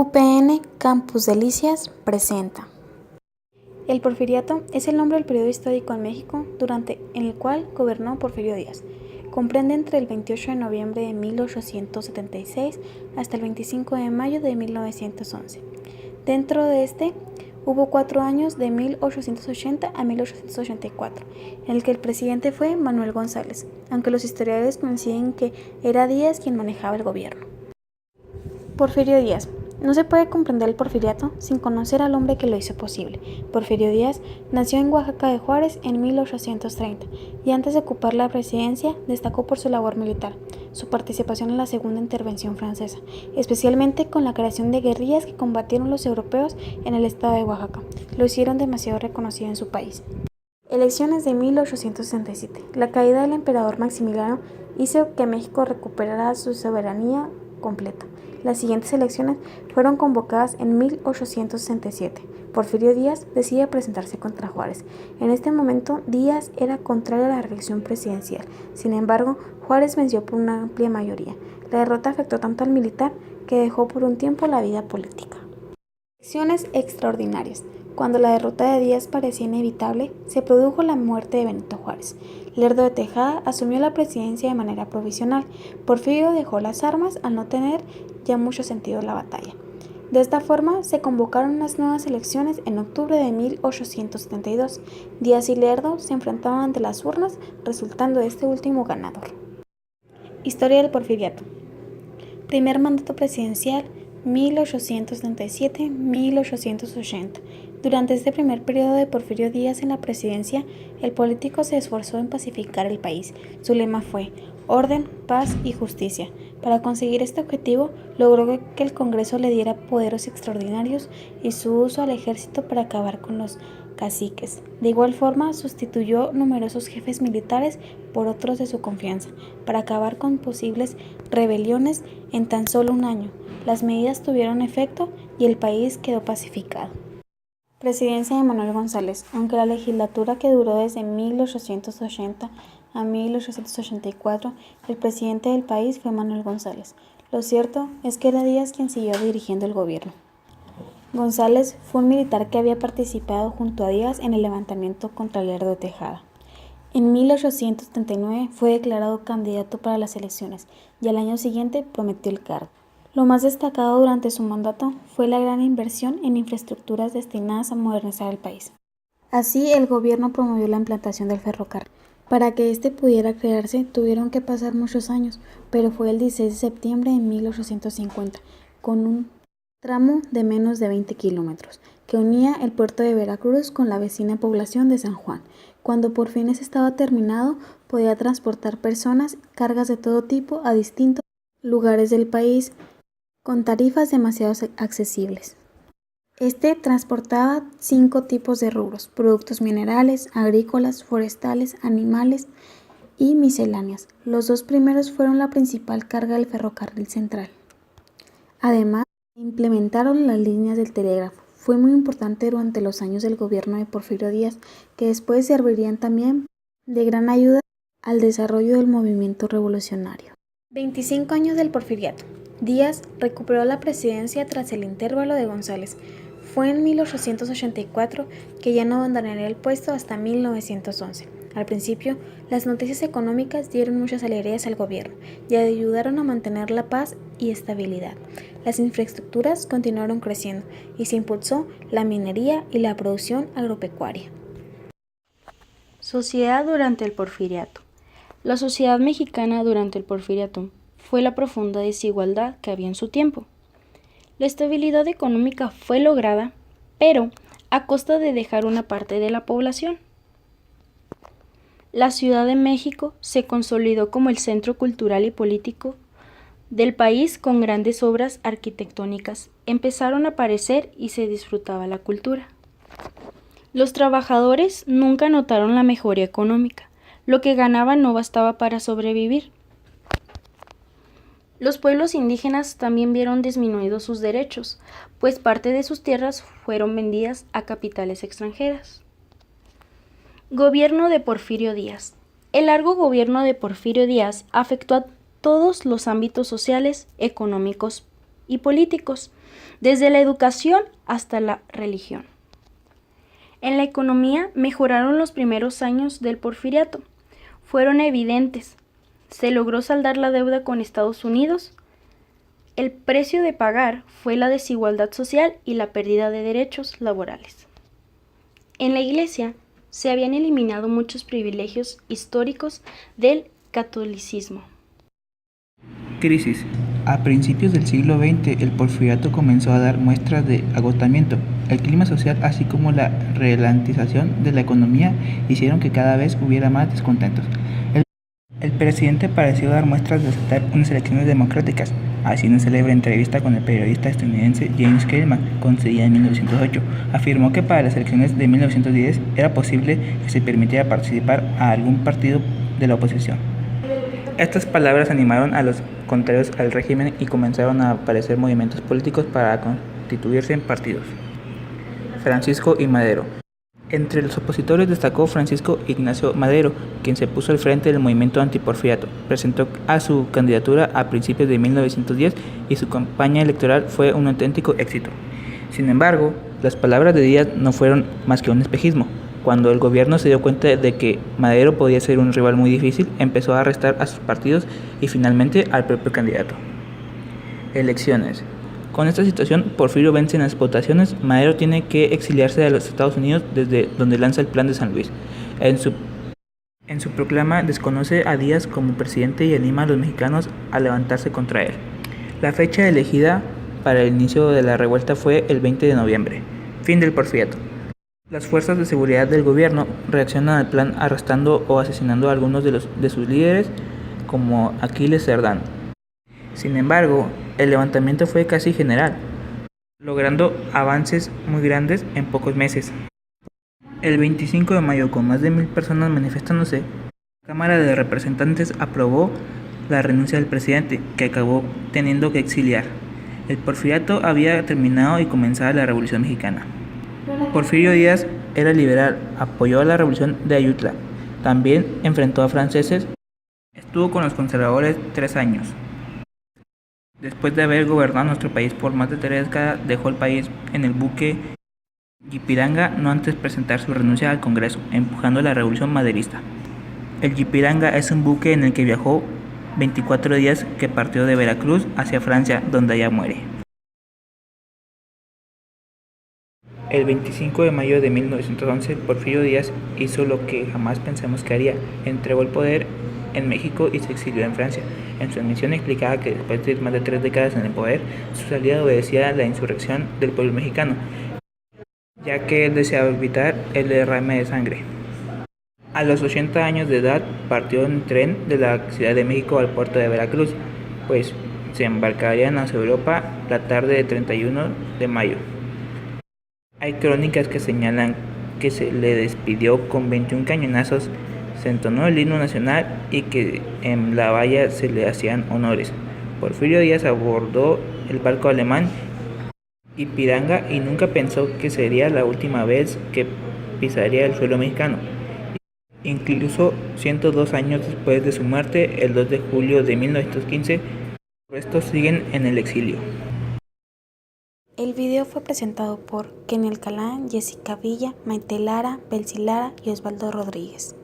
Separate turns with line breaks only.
UPN Campus Delicias presenta. El Porfiriato es el nombre del periodo histórico en México durante el cual gobernó Porfirio Díaz. Comprende entre el 28 de noviembre de 1876 hasta el 25 de mayo de 1911. Dentro de este hubo 4 años de 1880 a 1884, en el que el presidente fue Manuel González, aunque los historiadores coinciden que era Díaz quien manejaba el gobierno. Porfirio Díaz. No se puede comprender el porfiriato sin conocer al hombre que lo hizo posible. Porfirio Díaz nació en Oaxaca de Juárez en 1830 y antes de ocupar la presidencia destacó por su labor militar, su participación en la Segunda Intervención Francesa, especialmente con la creación de guerrillas que combatieron los europeos en el estado de Oaxaca. Lo hicieron demasiado reconocido en su país. Elecciones de 1867. La caída del emperador Maximiliano hizo que México recuperara su soberanía completa. Las siguientes elecciones fueron convocadas en 1867. Porfirio Díaz decide presentarse contra Juárez. En este momento, Díaz era contrario a la reelección presidencial. Sin embargo, Juárez venció por una amplia mayoría. La derrota afectó tanto al militar que dejó por un tiempo la vida política. Elecciones extraordinarias. Cuando la derrota de Díaz parecía inevitable, se produjo la muerte de Benito Juárez. Lerdo de Tejada asumió la presidencia de manera provisional. Porfirio dejó las armas al no tener ya mucho sentido la batalla. De esta forma, se convocaron unas nuevas elecciones en octubre de 1872. Díaz y Lerdo se enfrentaron ante las urnas, resultando este último ganador. Historia del Porfiriato. Primer mandato presidencial 1877-1880. Durante este primer periodo de Porfirio Díaz en la presidencia, el político se esforzó en pacificar el país. Su lema fue orden, paz y justicia. Para conseguir este objetivo, logró que el Congreso le diera poderes extraordinarios y su uso al ejército para acabar con los caciques. De igual forma, sustituyó numerosos jefes militares por otros de su confianza, para acabar con posibles rebeliones en tan solo un año. Las medidas tuvieron efecto y el país quedó pacificado. Presidencia de Manuel González. Aunque la legislatura que duró desde 1880 a 1884, el presidente del país fue Manuel González. Lo cierto es que era Díaz quien siguió dirigiendo el gobierno. González fue un militar que había participado junto a Díaz en el levantamiento contra Lerdo de Tejada. En 1879 fue declarado candidato para las elecciones y al año siguiente prometió el cargo. Lo más destacado durante su mandato fue la gran inversión en infraestructuras destinadas a modernizar el país. Así, el gobierno promovió la implantación del ferrocarril. Para que este pudiera crearse, tuvieron que pasar muchos años, pero fue el 16 de septiembre de 1850, con un tramo de menos de 20 kilómetros, que unía el puerto de Veracruz con la vecina población de San Juan. Cuando por fin estaba terminado, podía transportar personas, cargas de todo tipo a distintos lugares del país, con tarifas demasiado accesibles. Este transportaba 5 tipos de rubros: productos minerales, agrícolas, forestales, animales y misceláneas. Los 2 primeros fueron la principal carga del ferrocarril central. Además, implementaron las líneas del telégrafo. Fue muy importante durante los años del gobierno de Porfirio Díaz, que después servirían también de gran ayuda al desarrollo del movimiento revolucionario. 25 años del Porfiriato. Díaz recuperó la presidencia tras el intervalo de González. Fue en 1884 que ya no abandonaría el puesto hasta 1911. Al principio, las noticias económicas dieron muchas alegrías al gobierno y ayudaron a mantener la paz y estabilidad. Las infraestructuras continuaron creciendo y se impulsó la minería y la producción agropecuaria.
Sociedad durante el Porfiriato. La sociedad mexicana durante el Porfiriato fue la profunda desigualdad que había en su tiempo. La estabilidad económica fue lograda, pero a costa de dejar una parte de la población. La Ciudad de México se consolidó como el centro cultural y político del país con grandes obras arquitectónicas. Empezaron a aparecer y se disfrutaba la cultura. Los trabajadores nunca notaron la mejoría económica. Lo que ganaban no bastaba para sobrevivir. Los pueblos indígenas también vieron disminuidos sus derechos, pues parte de sus tierras fueron vendidas a capitales extranjeras. Gobierno de Porfirio Díaz. El largo gobierno de Porfirio Díaz afectó a todos los ámbitos sociales, económicos y políticos. desde la educación hasta la religión. En la economía mejoraron los primeros años del Porfiriato. Fueron evidentes. Se logró saldar la deuda con Estados Unidos. El precio de pagar fue la desigualdad social y la pérdida de derechos laborales. En la Iglesia se habían eliminado muchos privilegios históricos del catolicismo.
Crisis. A principios del siglo XX, el porfiriato comenzó a dar muestras de agotamiento. El clima social, así como la ralentización de la economía, hicieron que cada vez hubiera más descontentos. El presidente pareció dar muestras de aceptar unas elecciones democráticas. Así, en una célebre entrevista con el periodista estadounidense James Kellman, concedida en 1908, afirmó que para las elecciones de 1910 era posible que se permitiera participar a algún partido de la oposición. Estas palabras animaron a los contrarios al régimen y comenzaron a aparecer movimientos políticos para constituirse en partidos. Francisco I. Madero. Entre los opositores destacó Francisco Ignacio Madero, quien se puso al frente del movimiento antiporfiriato. Presentó a su candidatura a principios de 1910 y su campaña electoral fue un auténtico éxito. Sin embargo, las palabras de Díaz no fueron más que un espejismo. Cuando el gobierno se dio cuenta de que Madero podía ser un rival muy difícil, empezó a arrestar a sus partidos y finalmente al propio candidato. Elecciones. Con esta situación, Porfirio vence en las votaciones. Madero tiene que exiliarse de los Estados Unidos, desde donde lanza el Plan de San Luis. En su proclama desconoce a Díaz como presidente y anima a los mexicanos a levantarse contra él. La fecha elegida para el inicio de la revuelta fue el 20 de noviembre, fin del porfiriato. Las fuerzas de seguridad del gobierno reaccionan al plan arrestando o asesinando a algunos de sus líderes, como Aquiles Cerdán. Sin embargo, el levantamiento fue casi general, logrando avances muy grandes en pocos meses. El 25 de mayo, con más de 1,000 personas manifestándose, la Cámara de Representantes aprobó la renuncia del presidente, que acabó teniendo que exiliar. El porfiriato había terminado y comenzaba la Revolución Mexicana. Porfirio Díaz era liberal, apoyó a la Revolución de Ayutla, también enfrentó a franceses, estuvo con los conservadores 3 años. Después de haber gobernado nuestro país por más de 3 décadas, dejó el país en el buque Ypiranga, no antes presentar su renuncia al Congreso, empujando la revolución maderista. El Ypiranga es un buque en el que viajó 24 días que partió de Veracruz hacia Francia, donde allá muere. El 25 de mayo de 1911, Porfirio Díaz hizo lo que jamás pensamos que haría: entregó el poder en México y se exilió en Francia. En su admisión explicaba que después de más de 3 décadas en el poder, su salida obedecía a la insurrección del pueblo mexicano, ya que él deseaba evitar el derrame de sangre. A los 80 años de edad partió en tren de la Ciudad de México al puerto de Veracruz, pues se embarcarían hacia Europa la tarde del 31 de mayo. Hay crónicas que señalan que se le despidió con 21 cañonazos, se entonó el himno nacional y que en la valla se le hacían honores. Porfirio Díaz abordó el barco alemán Ipiranga y nunca pensó que sería la última vez que pisaría el suelo mexicano. Incluso 102 años después de su muerte, el 2 de julio de 1915, sus restos siguen en el exilio.
El video fue presentado por Kenny Alcalá, Jessica Villa, Maite Lara, Belsi Lara y Osvaldo Rodríguez.